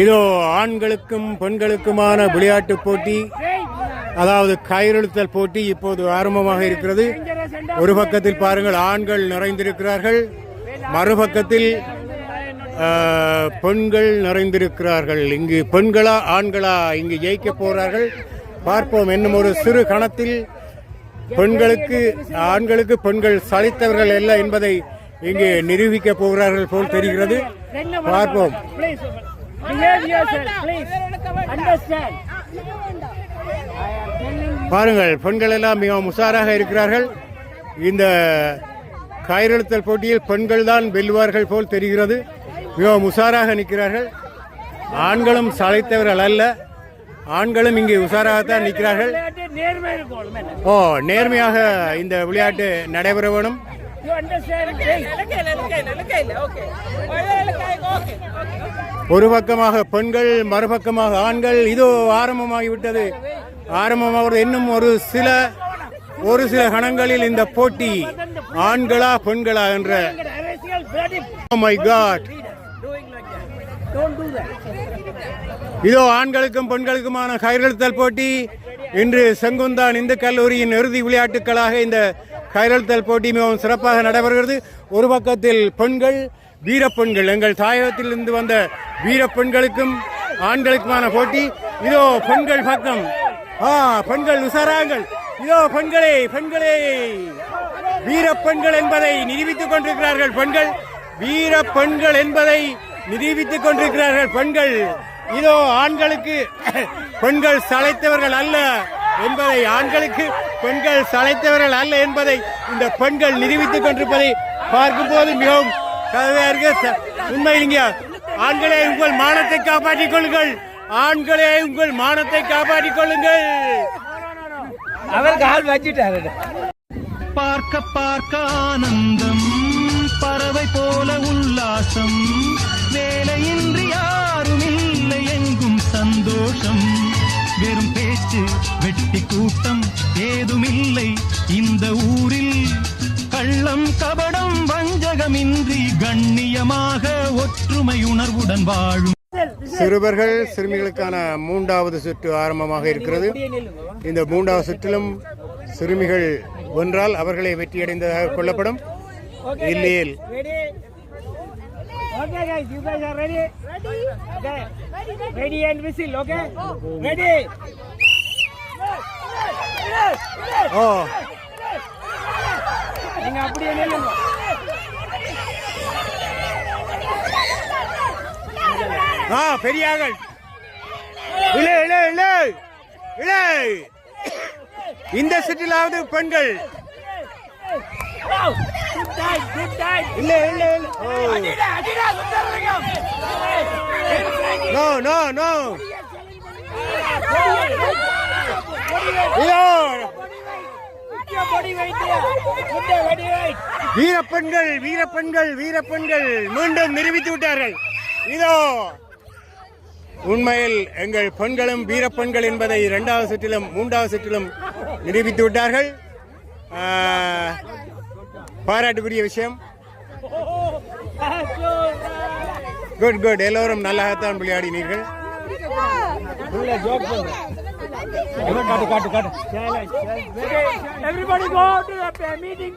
இதோ ஆண்களுக்கும் பெண்களுக்குமான விளையாட்டு போட்டி, அதாவது கயிறெழுத்தல் போட்டி இப்போது ஆரம்பமாக இருக்கிறது. ஒரு பக்கத்தில் பாருங்கள் ஆண்கள் நிறைந்திருக்கிறார்கள், மறுபக்கத்தில் பெண்கள் நிறைந்திருக்கிறார்கள். இங்கு பெண்களா ஆண்களா இங்கு ஜெயிக்க போகிறார்கள் பார்ப்போம். இன்னும் ஒரு சிறு கணத்தில் ஆண்களுக்கு பெண்கள் சளைத்தவர்கள் அல்ல என்பதை இங்கு நிரூபிக்க போகிறார்கள் போல் தெரிகிறது. பார்ப்போம். பாருங்கள், பெண்கள் எல்லாம் மிகவும் உஷாராக இருக்கிறார்கள். இந்த கயிறெழுத்தல் போட்டியில் பெண்கள் தான் வெல்வார்கள் போல் தெரிகிறது. மிகவும் உஷாராக நிற்கிறார்கள். ஆண்களும் சளைத்தவர்கள் அல்ல, ஆண்களும் இங்கே உஷாராகத்தான் நிற்கிறார்கள். நேர்மையாக இந்த விளையாட்டு நடைபெற வேணும். ஒரு பக்கமாக பெண்கள், மறுபக்கமாக ஆண்கள். இதோ ஆரம்பமாகிவிட்டது. ஆரம்பமாக இன்னும் ஒரு சில கணங்களில் இந்த போட்டி ஆண்களா பெண்களா என்ற மை காட். இதோ ஆண்களுக்கும் பெண்களுக்குமான கயிறெழுத்தல் போட்டி இன்று செங்குந்தான் இந்து கல்லூரியின் இறுதி விளையாட்டுகளாக இந்த கயிறெழுத்தல் போட்டி மிகவும் சிறப்பாக நடைபெறுகிறது. ஒரு பக்கத்தில் பெண்கள், வீரப்பெண்கள், எங்கள் தாயகத்திலிருந்து வந்த வீரப்பெண்களுக்கும் ஆண்களுக்குமான போட்டி. இதோ பெண்கள் பக்கம். பெண்கள் உசாராங்கள். இதோ பெண்களே வீரப்பெண்கள் என்பதை நிரூபித்துக் கொண்டிருக்கிறார்கள். பெண்கள் வீரப்பெண்கள் என்பதை நிரூபித்துக் கொண்டிருக்கிறார்கள். பெண்கள் இதோ ஆண்களுக்கு பெண்கள் சளைத்தவர்கள் அல்ல என்பதை, ஆண்களுக்கு பெண்கள் சளைத்தவர்கள் அல்ல என்பதை இந்த பெண்கள் நிரூபித்துக் கொண்டிருப்பதை பார்க்கும்போது மிகவும் உண்மையிங்க. ஆண்களே உங்கள் மானத்தை காப்பாற்றிக் கொள்ளுங்கள். ஆண்களே உங்கள் மானத்தை காப்பாற்றிக் கொள்ளுங்கள். அவர் கால் வச்சிட்டாரு. பார்க்க பார்க்க ஆனந்தம், பறவை போல உல்லாசம், வேலையின்றி யாரும் இல்லை எங்கும் சந்தோஷம். வெறும் பேச்சு வெட்டி கூட்டம் ஏதுமில்லை இந்த ஊரில். கள்ளம் கபடம் வஞ்சகமின்றி கண்ணியமாக ஒற்றுமை உணர்வுடன் வாழும். சிறுவர்கள் சிறுமிகளுக்கான 3வது சுற்று ஆரம்பமாக இருக்கிறது. இந்த 3வது சுற்றிலும் சிறுமிகள் வென்றால் அவர்களை வெற்றியடைந்ததாக கொள்ளப்படும். இல்லையில் பெரியார்கள் இந்த சுற்றிலாவது பெண்கள் வீரப்பெண்கள் மீண்டும் நிரூபித்து விட்டார்கள். இதோ உண்மையில் எங்கள் பெண்களும் வீரப்பெண்கள் என்பதை 2வது சுற்றிலும் 3வது சுற்றிலும் நிரூபித்து விட்டார்கள். பாராட்டுக்குரிய விஷயம். குட். எல்லோரும் நல்லாகத்தான் விளையாடினீர்கள். Everybody go to the meeting.